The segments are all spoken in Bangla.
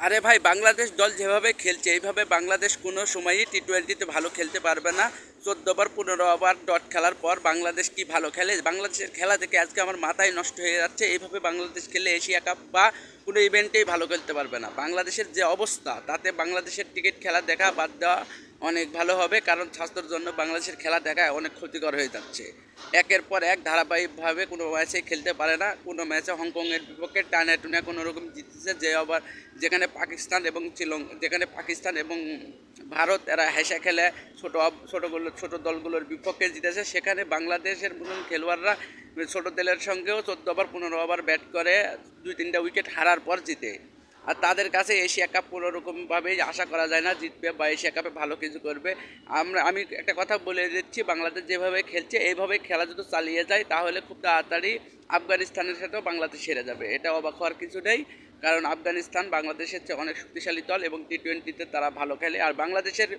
আরে ভাই, বাংলাদেশ দল যেভাবে খেলছে এইভাবে বাংলাদেশ কোনো সময়ই টি-20তে ভালো খেলতে পারবে না। 14 ওভার 15 ওভার ডট খেলার পর বাংলাদেশ কি ভালো খেলে? বাংলাদেশের খেলা দেখে আজকে আমার মাথায় নষ্ট হয়ে যাচ্ছে। এইভাবে বাংলাদেশ খেলে এশিয়া কাপ বা কোনো ইভেন্টেই ভালো খেলতে পারবে না। বাংলাদেশের যে অবস্থা তাতে বাংলাদেশের টিকিট খেলা দেখা বাদ দেওয়া অনেক ভালো হবে, কারণ স্বাস্থ্যের জন্য বাংলাদেশের খেলা দেখা অনেক ক্ষতিকর হয়ে যাচ্ছে। একের পর এক ধারাবাহিকভাবে কোনো ম্যাচে খেলতে পারে না। কোনো ম্যাচে হংকংয়ের বিপক্ষে টানা টুনে কোনো রকম জিতেছে, যে আবার যেখানে পাকিস্তান এবং ভারত এরা হেসে খেলে ছোটো দলগুলোর বিপক্ষে জিতেছে, সেখানে বাংলাদেশের মতন খেলোয়াড়রা ছোটো দলের সঙ্গেও 14 ওভার 15 ওভার ব্যাট করে 2-3টা উইকেট হারার পর জিতে। আর তাদের কাছে এশিয়া কাপ কোনো রকমভাবেই আশা করা যায় না জিতবে বা এশিয়া কাপে ভালো কিছু করবে। আমি একটা কথা বলে দিচ্ছি, বাংলাদেশ যেভাবে খেলছে এইভাবে খেলা যদি চালিয়ে যায় তাহলে খুব তাড়াতাড়ি আফগানিস্তানের সাথেও বাংলাদেশ হেরে যাবে। এটা অবাক হওয়ার কিছু নেই, কারণ আফগানিস্তান বাংলাদেশের চেয়ে অনেক শক্তিশালী দল এবং টি-20তে তারা ভালো খেলে। আর বাংলাদেশের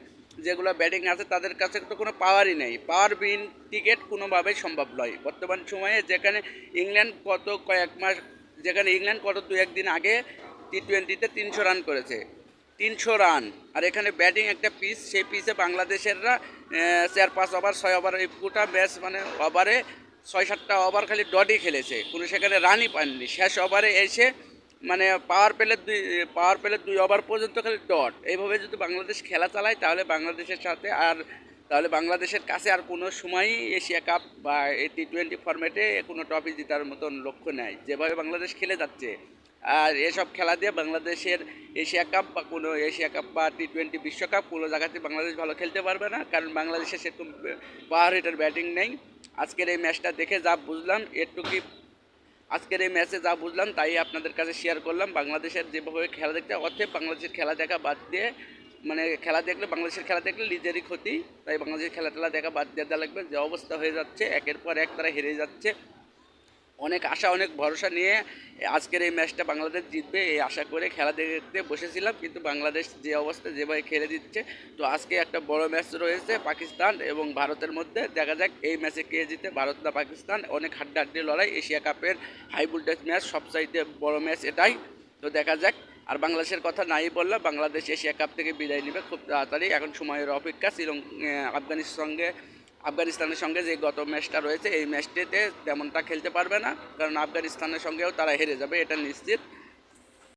যেগুলো ব্যাটিং আছে তাদের কাছে তো কোনো পাওয়ারই নেই। পাওয়ার বিন টিকিট কোনোভাবেই সম্ভব নয় বর্তমান সময়ে, যেখানে ইংল্যান্ড কত 2-1 দিন আগে টি-20তে 300 রান করেছে। 300 রান! আর এখানে ব্যাটিং একটা পিচ, সেই পিচে বাংলাদেশেররা 4-5 ওভার 6 ওভার এই গোটা ম্যাচ মানে ওভারে 6-7টা ওভার খালি ডটই খেলেছে, কোনো সেখানে রানই পাননি। শেষ ওভারে এসে মানে পাওয়ার পেলে 2 ওভার পর্যন্ত খালি ডট। এইভাবে যদি বাংলাদেশ খেলা চালায় তাহলে বাংলাদেশের কাছে আর কোনো সময়ই এশিয়া কাপ বা এই টি-20 ফরম্যাটে কোনো ট্রফি জেতার মতন লক্ষ্য নেয়, যেভাবে বাংলাদেশ খেলে যাচ্ছে। আর এসব খেলা দিয়ে বাংলাদেশের এশিয়া কাপ বা টি-20 বিশ্বকাপ কোনো জায়গাতে বাংলাদেশ ভালো খেলতে পারবে না, কারণ বাংলাদেশের সেরকম পাওয়ার হিটার ব্যাটিং নেই। আজকের এই ম্যাচটা দেখে যা বুঝলাম আজকের এই ম্যাচে যা বুঝলাম তাই আপনাদের কাছে শেয়ার করলাম। বাংলাদেশের যেভাবে খেলা দেখতে অর্থে বাংলাদেশের খেলা দেখা বাদ দিয়ে বাংলাদেশের খেলা দেখলে নিজেরই ক্ষতি। তাই বাংলাদেশের খেলা দেখা বাদ দিয়ে দেওয়া লাগবে। যে অবস্থা হয়ে যাচ্ছে, একের পর এক তারা হেরে যাচ্ছে। অনেক আশা অনেক ভরসা নিয়ে আজকের এই ম্যাচটা বাংলাদেশ জিতবে এই আশা করে খেলা দেখতে বসেছিলাম, কিন্তু বাংলাদেশ যে অবস্থা যেভাবে খেলে দিচ্ছে, তো আজকে একটা বড় ম্যাচ রয়েছে পাকিস্তান এবং ভারতের মধ্যে। দেখা যাক এই ম্যাচে কে জিতে, ভারত না পাকিস্তান। অনেক হাড্ডাহাড্ডি লড়াই, এশিয়া কাপের হাই ভোল্টেজ ম্যাচ, সবচাইতে বড় ম্যাচ এটাই। তো দেখা যাক। আর বাংলাদেশের কথা নাই বললাম, বাংলাদেশ এশিয়া কাপ থেকে বিদায় নেবে খুব তাড়াতাড়ি। এখন সময়ের অপেক্ষা। আফগানিস্তানের সঙ্গে যে গত ম্যাচটা রয়েছে এই ম্যাচটিতে তেমনটা খেলতে পারবে না, কারণ আফগানিস্তানের সঙ্গেও তারা হেরে যাবে, এটা নিশ্চিত।